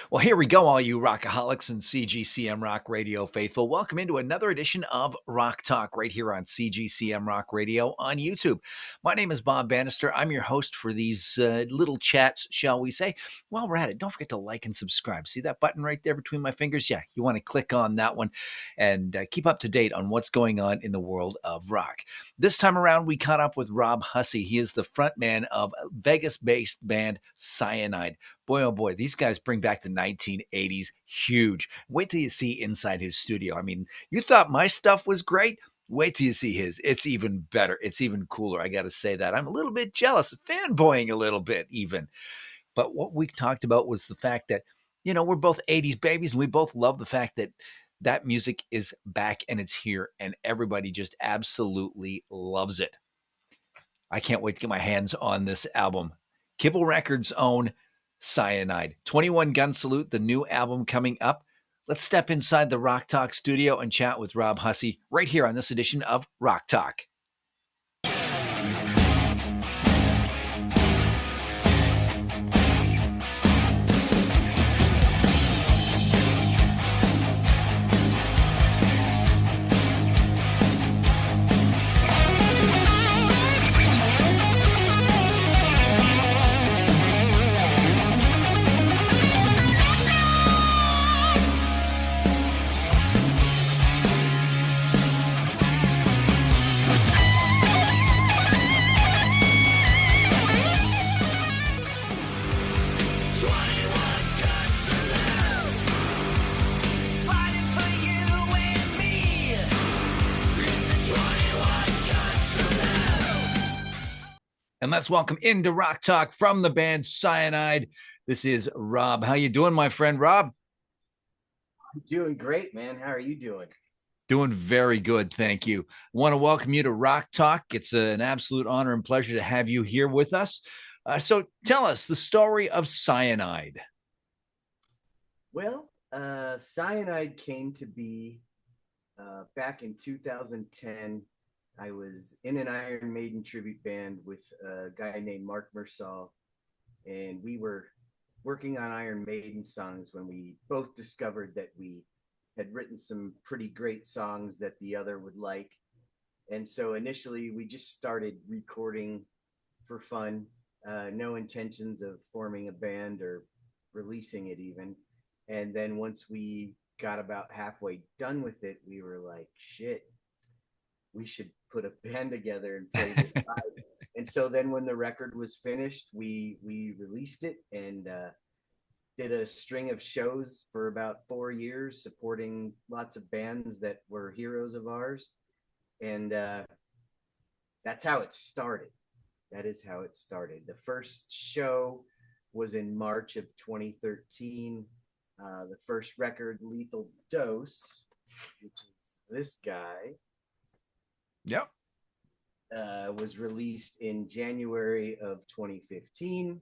Well, here we go, all you rockaholics and CGCM Rock Radio faithful. Welcome into another edition of Rock Talk right here on CGCM Rock Radio on YouTube. My name is Bob Bannister. I'm your host for these little chats, shall we say. While we're at it, don't forget to like and subscribe. See that button right there between my fingers? Yeah, you want to click on that one and keep up to date on what's going on in the world of rock. This time around, we caught up with Rob Hussey. He is the frontman of Vegas-based band Cyanide. Boy, oh boy, these guys bring back the 1980s huge. Wait till you see inside his studio. I mean, you thought my stuff was great? Wait till you see his. It's even better. It's even cooler. I got to say that. I'm a little bit jealous, fanboying a little bit even. But what we talked about was the fact that, we're both 80s babies and we both love the fact that that music is back and it's here and everybody just absolutely loves it. I can't wait to get my hands on this album. Kibble Records' own Cyanide. 21 Gun Salute, the new album coming up. Let's step inside the Rock Talk studio and chat with Rob Hussey right here on this edition of Rock Talk. And let's welcome into Rock Talk from the band Cyanide. This is Rob. How you doing, my friend Rob? I'm doing great, man. How are you doing? Doing very good, thank you. I want to welcome you to Rock Talk. It's an absolute honor and pleasure to have you here with us. So tell us the story of Cyanide. Well, Cyanide came to be back in 2010. I was in an Iron Maiden tribute band with a guy named Mark Mersall, and we were working on Iron Maiden songs when we both discovered that we had written some pretty great songs that the other would like. And so initially we just started recording for fun, no intentions of forming a band or releasing it even. And then once we got about halfway done with it, we were like, shit, we should put a band together and play this live. And so then when the record was finished, we released it and did a string of shows for about 4 years, supporting lots of bands that were heroes of ours. And that's how it started. That is how it started. The first show was in March of 2013. The first record, Lethal Dose, which is this guy. Yep. Was released in January of 2015.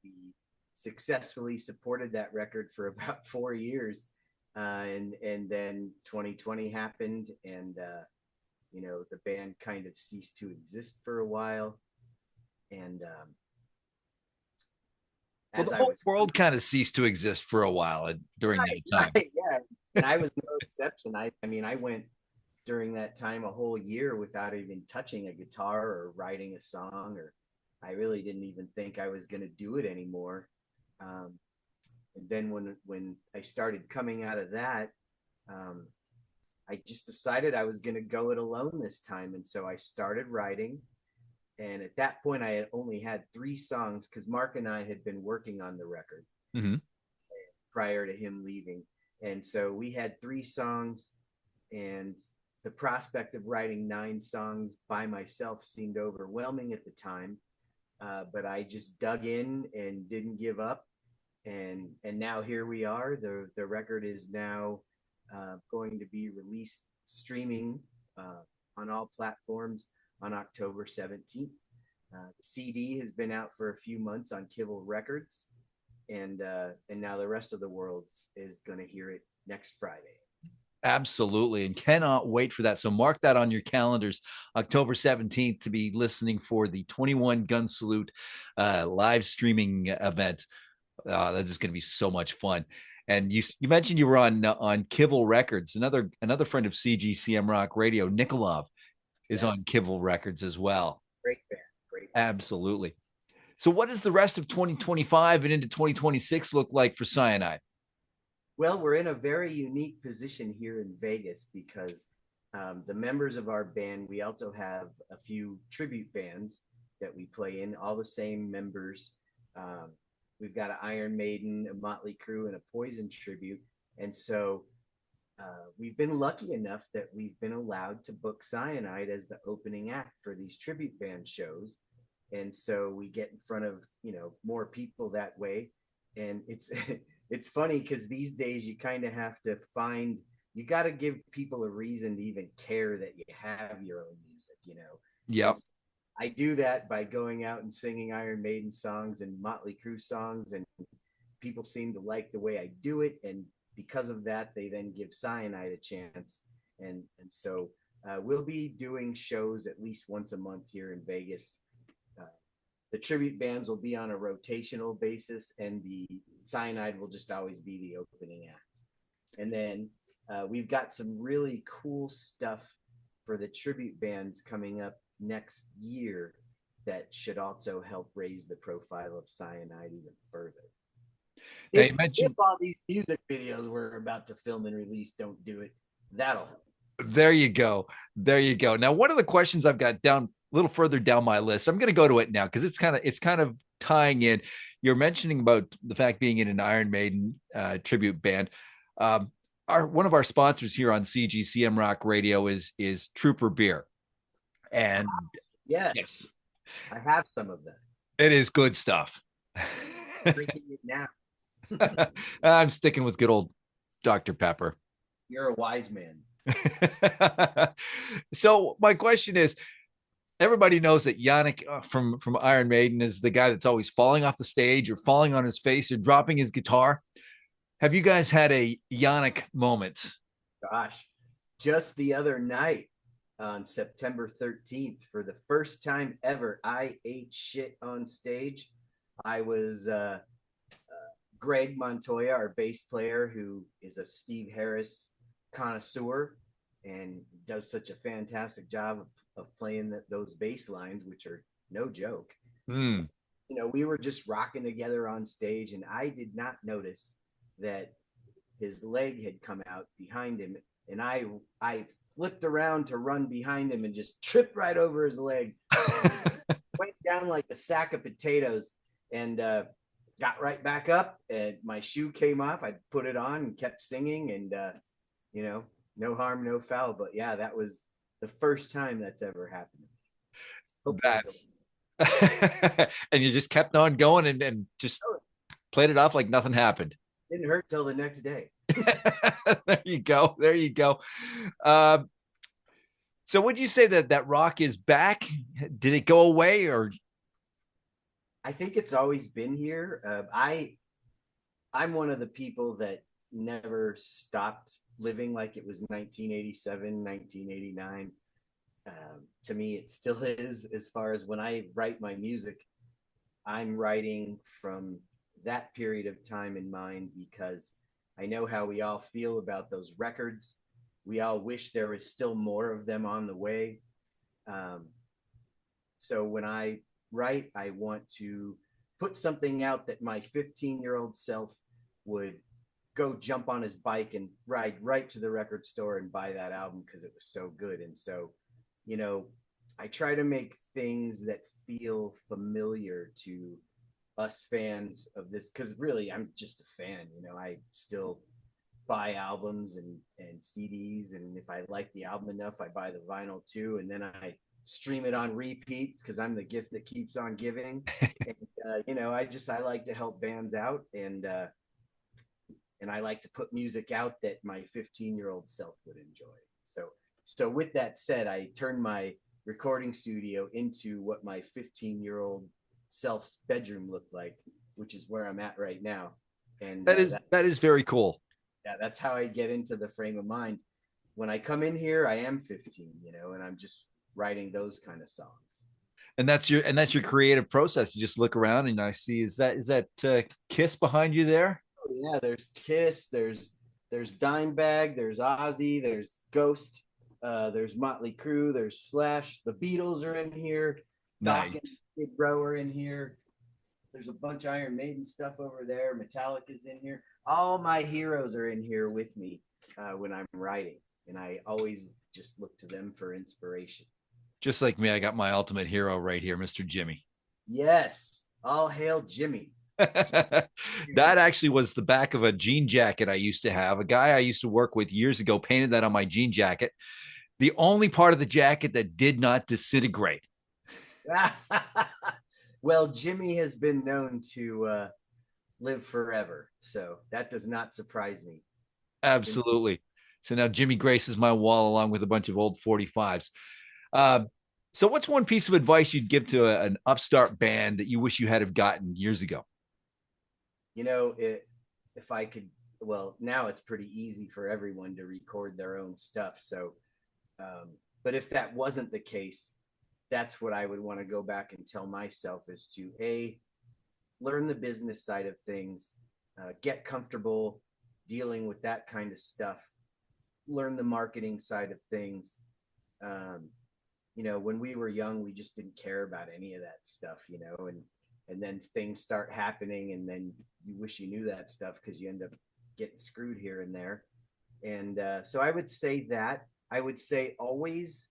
We successfully supported that record for about 4 years. And then 2020 happened and, the band kind of ceased to exist for a while. And well, the whole world kind of ceased to exist for a while during that time. Right, yeah, and I was no exception. I went during that time a whole year without even touching a guitar or writing a song, or I really didn't even think I was going to do it anymore. And then when I started coming out of that, I just decided I was going to go it alone this time. And so I started writing. And at that point, I had only had 3 songs because Mark and I had been working on the record prior to him leaving. And so we had 3 songs, and the prospect of writing 9 songs by myself seemed overwhelming at the time. But I just dug in and didn't give up. And now here we are. The record is now going to be released streaming on all platforms on October 17th. The CD has been out for a few months on Kibble Records, and now the rest of the world is going to hear it next Friday. Absolutely, and cannot wait for that. So mark that on your calendars, October 17th, to be listening for the 21 Gun Salute live streaming event. That is going to be so much fun. And you mentioned you were on Kivel Records. Another friend of CGCM Rock Radio, Nikolov, is on Yes, Kivel Records as well. great band, great band. Absolutely. So, what does the rest of 2025 and into 2026 look like for Cyanide? Well, we're in a very unique position here in Vegas because the members of our band, we also have a few tribute bands that we play in, all the same members. Um, we've got an Iron Maiden, a Motley Crue, and a Poison tribute. And so we've been lucky enough that we've been allowed to book Cyanide as the opening act for these tribute band shows. And so we get in front of, more people that way. And it's funny because these days you kind of have to find, you got to give people a reason to even care that you have your own music. And Yep. I do that by going out and singing Iron Maiden songs and Motley Crue songs, and people seem to like the way I do it, and because of that, they then give Cyanide a chance, and so we'll be doing shows at least once a month here in Vegas. Uh, the tribute bands will be on a rotational basis, and the Cyanide will just always be the opening act. And then we've got some really cool stuff for the tribute bands coming up next year that should also help raise the profile of Cyanide even further. Now If you if mentioned all these music videos we're about to film and release don't do it, that'll help. there you go. There you go. Now, one of the questions I've got down a little further down my list, I'm going to go to it now because it's kind of tying in. You're mentioning about the fact being in an Iron Maiden tribute band. Our one of our sponsors here on CGCM Rock Radio is Trooper Beer, and Yes, yes, I have some of that. it is good stuff. Drinking it now. I'm sticking with good old Dr. Pepper. You're a wise man. So my question is, everybody knows that Yannick from Iron Maiden is the guy that's always falling off the stage or falling on his face or dropping his guitar. Have you guys had a Yannick moment? Gosh, just the other night on September 13th, for the first time ever, I ate shit on stage. I was Greg Montoya, our bass player, who is a Steve Harris connoisseur and does such a fantastic job of playing those bass lines, which are no joke. Hmm. We were just rocking together on stage, and I did not notice that his leg had come out behind him, and I flipped around to run behind him and just tripped right over his leg, went down like a sack of potatoes, and got right back up. And my shoe came off. I put it on and kept singing, and no harm, no foul. But yeah, that was the first time that's ever happened. Hopefully, That's and you just kept on going and just played it off like nothing happened. didn't hurt till the next day. There you go. There you go. Um, so would you say that rock is back? Did it go away or I think it's always been here. I'm one of the people that never stopped living like it was 1987, 1989. To me, it still is. As far as when I write my music, I'm writing from that period of time in mind because I know how we all feel about those records. We all wish there was still more of them on the way. Um, so when I write, I want to put something out that my 15-year-old self would go jump on his bike and ride right to the record store and buy that album because it was so good. And so, you know, I try to make things that feel familiar to us fans of this because really I'm just a fan. I still buy albums and CDs, and if I like the album enough, I buy the vinyl too, and then I stream it on repeat because I'm the gift that keeps on giving. And I like to help bands out, and I like to put music out that my 15-year-old self would enjoy. So with that said, I turned my recording studio into what my 15-year-old self's bedroom looked like, which is where I'm at right now. And that is very cool. yeah, that's how I get into the frame of mind. When I come in here, I am 15, and I'm just writing those kind of songs. And that's your creative process. You just look around and I see, is that Kiss behind you there? Oh, yeah, there's Kiss, there's Dimebag, there's Ozzy, there's Ghost, there's Motley Crue, there's Slash, the Beatles are in here, Doc and Nice. Skid Row are in here. There's a bunch of Iron Maiden stuff over there. Metallica's in here. All my heroes are in here with me when I'm writing, and I always just look to them for inspiration. Just like me, I got my ultimate hero right here, Mr. Jimmy. Yes, all hail Jimmy. That actually was the back of a jean jacket I used to have. A guy I used to work with years ago painted that on my jean jacket. The only part of the jacket that did not disintegrate. Well, Jimmy has been known to live forever, so that does not surprise me. Jimmy, Absolutely. So now Jimmy graces my wall along with a bunch of old 45s. Uh, so, what's one piece of advice you'd give to an upstart band that you wish you had have gotten years ago? if I could, well, now it's pretty easy for everyone to record their own stuff. So, but if that wasn't the case, that's what I would want to go back and tell myself is to learn the business side of things, get comfortable dealing with that kind of stuff, learn the marketing side of things. Um, when we were young, we just didn't care about any of that stuff, and then things start happening, and then you wish you knew that stuff because you end up getting screwed here and there. And so I would say that I would say always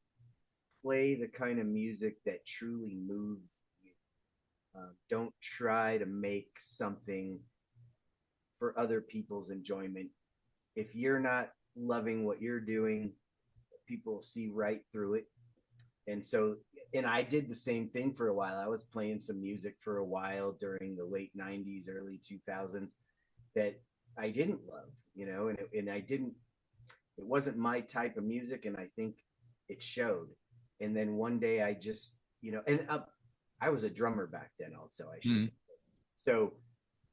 play the kind of music that truly moves you. Don't try to make something for other people's enjoyment. If you're not loving what you're doing, people see right through it. And so, and I did the same thing for a while. I was playing some music for a while during the late 90s, early 2000s that I didn't love, and I didn't, it wasn't my type of music. And I think it showed. And then one day I just, and I was a drummer back then also, I should. Mm. So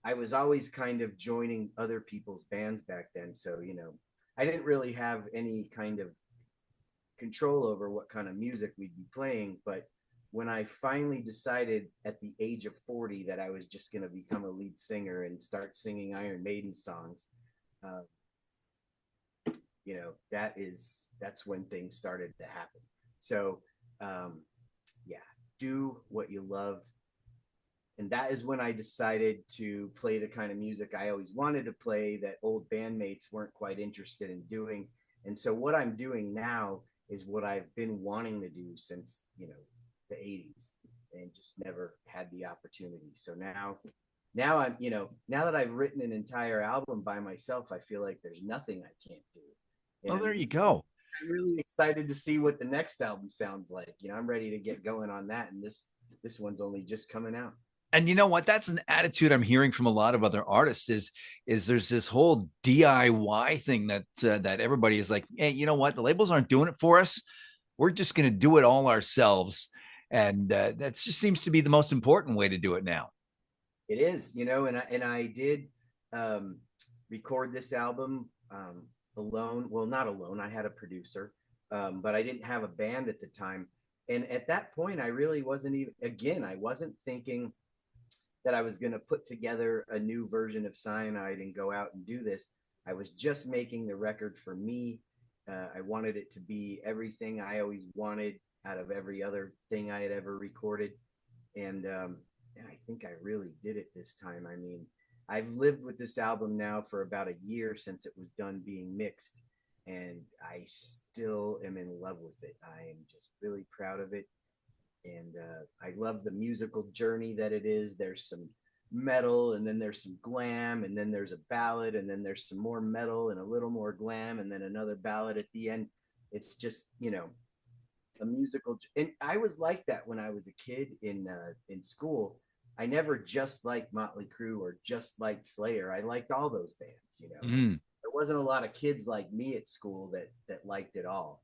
I was always kind of joining other people's bands back then. So, I didn't really have any kind of control over what kind of music we'd be playing. But when I finally decided at the age of 40 that I was just going to become a lead singer and start singing Iron Maiden songs, uh, that's when things started to happen. So, yeah, do what you love. And that is when I decided to play the kind of music I always wanted to play that old bandmates weren't quite interested in doing. And so what I'm doing now is what I've been wanting to do since, the 80s and just never had the opportunity. So now I'm, now that I've written an entire album by myself, I feel like there's nothing I can't do. And Oh, there you go. I'm really excited to see what the next album sounds like. I'm ready to get going on that. And this one's only just coming out. And you know what? That's an attitude I'm hearing from a lot of other artists. Is there's this whole DIY thing that everybody is like, hey, you know what? The labels aren't doing it for us. We're just going to do it all ourselves, and that just seems to be the most important way to do it now. It is, and I did record this album alone. Well, not alone. I had a producer, but I didn't have a band at the time. And at that point, I really wasn't even. Again, I wasn't thinking that I was going to put together a new version of Cyanide and go out and do this. I was just making the record for me. I wanted it to be everything I always wanted out of every other thing I had ever recorded. And I think I really did it this time. I mean, I've lived with this album now for about a year since it was done being mixed, and I still am in love with it. I am just really proud of it. And I love the musical journey that it is. There's some metal, and then there's some glam, and then there's a ballad, and then there's some more metal and a little more glam, and then another ballad at the end. It's just, a musical. And I was like that when I was a kid in school. I never just liked Motley Crue or just liked Slayer. I liked all those bands. Mm, There wasn't a lot of kids like me at school that liked it all.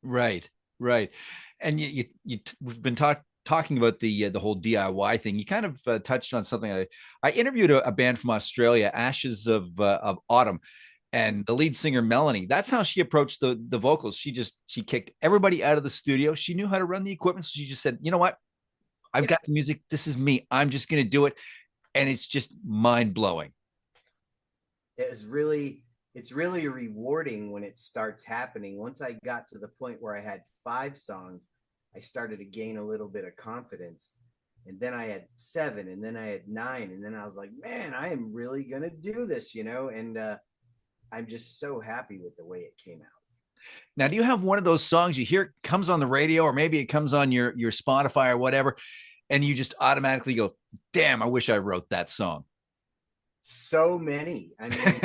right, right. And we've been talking about the whole DIY thing. You kind of touched on something. I interviewed a band from Australia, Ashes of Autumn, and the lead singer Melanie. That's how she approached the vocals. She kicked everybody out of the studio. She knew how to run the equipment, so she just said, you know what? I've Yeah, got the music. This is me. I'm just going to do it. And it's just mind blowing. it was really it's really rewarding when it starts happening. Once I got to the point where I had 5 songs, I started to gain a little bit of confidence. And then I had 7, and then I had 9, and then I was like, man, I am really gonna do this, and I'm just so happy with the way it came out. Now, do you have one of those songs you hear it comes on the radio, or maybe it comes on your Spotify or whatever, and you just automatically go, damn, I wish I wrote that song? So many. I mean,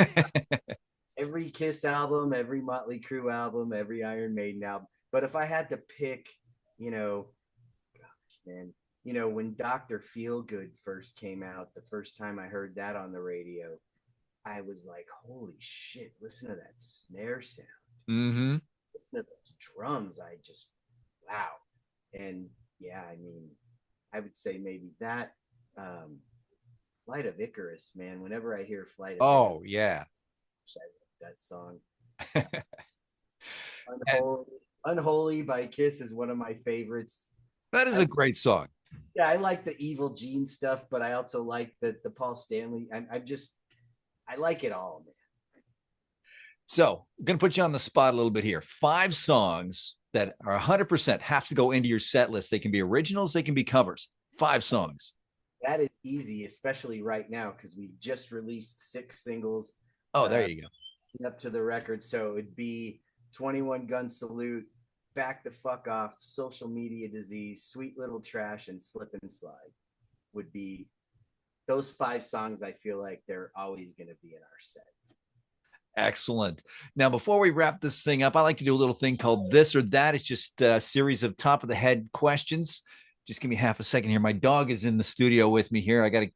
every Kiss album, every Motley Crue album, every Iron Maiden album. But if I had to pick, gosh, man, when Dr. Feelgood first came out, the first time I heard that on the radio, I was like, holy shit, listen to that snare sound. Mm-hmm. Listen to those drums. Wow. And yeah, I mean, I would say maybe that Flight of Icarus, man. Whenever I hear Flight of Icarus, Oh, yeah. I love that song. And Unholy by Kiss is one of my favorites. that is I, a great song. yeah, I like the Evil Gene stuff, but I also like the Paul Stanley. I like it all, man. So I'm going to put you on the spot a little bit here. 5 songs that are 100% have to go into your set list. They can be originals, they can be covers. 5 songs. That is easy, especially right now because we just released 6 singles. Oh, there you go. Up to the record. So it'd be 21 Gun Salute, Back the Fuck Off, Social Media Disease, Sweet Little Trash, and Slip and Slide would be those 5 songs. I feel like they're always going to be in our set. Excellent. Now, before we wrap this thing up, I like to do a little thing called This or That. It's just a series of top of the head questions. Just give me half a second here. My dog is in the studio with me here. I got to.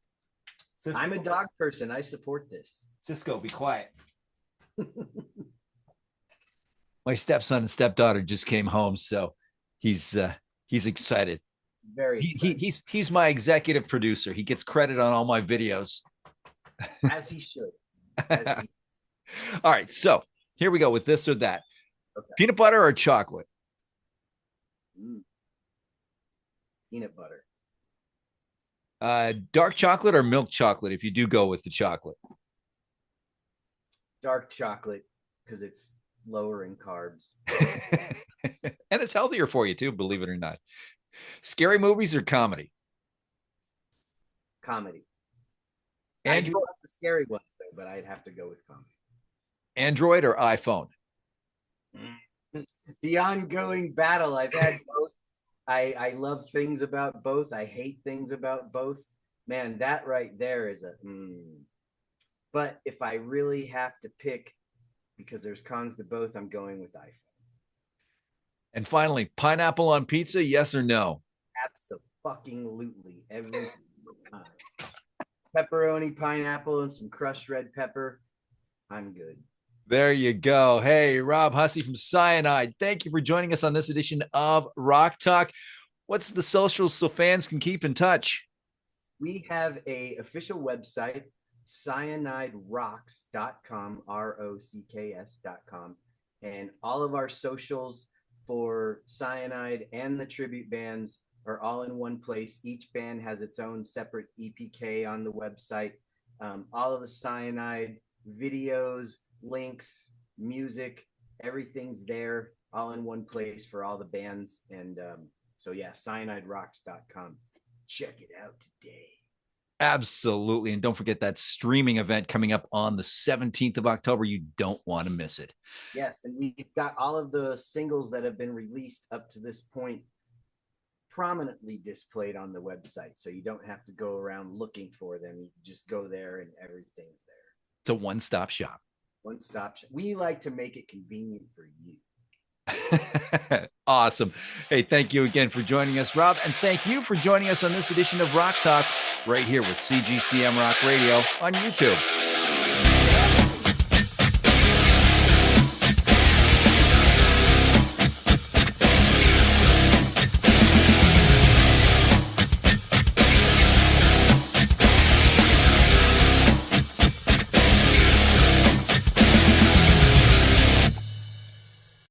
I'm a dog person. I support this. Cisco, be quiet. My stepson and stepdaughter just came home, so he's excited. Very excited. He's my executive producer. He gets credit on all my videos. As he should. As he All right, so here we go with This or That. Okay. Peanut butter or chocolate? Peanut butter. Dark chocolate or milk chocolate if you do go with the chocolate? Dark chocolate because it's lower in carbs. And it's healthier for you too, believe it or not. Scary movies or comedy? Comedy. Android, I do like the scary ones though, but I'd have to go with comedy. Android or iPhone? The ongoing battle. I've had both. I love things about both. I hate things about both. Man, that right there is But if I really have to pick, because there's cons to both, I'm going with iPhone. And finally, pineapple on pizza, yes or no? Absolutely, every single time. Pepperoni, pineapple, and some crushed red pepper. I'm good. There you go. Hey, Rob Hussey from Cyanide. Thank you for joining us on this edition of Rock Talk. What's the socials so fans can keep in touch? We have a official website, cyaniderocks.com, ROCKS.com. And all of our socials for Cyanide and the tribute bands are all in one place. Each band has its own separate EPK on the website. All of the Cyanide videos, links, music, everything's there all in one place for all the bands. And so yeah, cyaniderocks.com. Check it out today. Absolutely. And don't forget that streaming event coming up on the 17th of October. You don't want to miss it. Yes, and we've got all of the singles that have been released up to this point prominently displayed on the website. So you don't have to go around looking for them. You just go there and everything's there. It's a one-stop shop. One-stop shop. We like to make it convenient for you. Awesome. Hey, thank you again for joining us, Rob. And thank you for joining us on this edition of Rock Talk right here with CGCM Rock Radio on YouTube.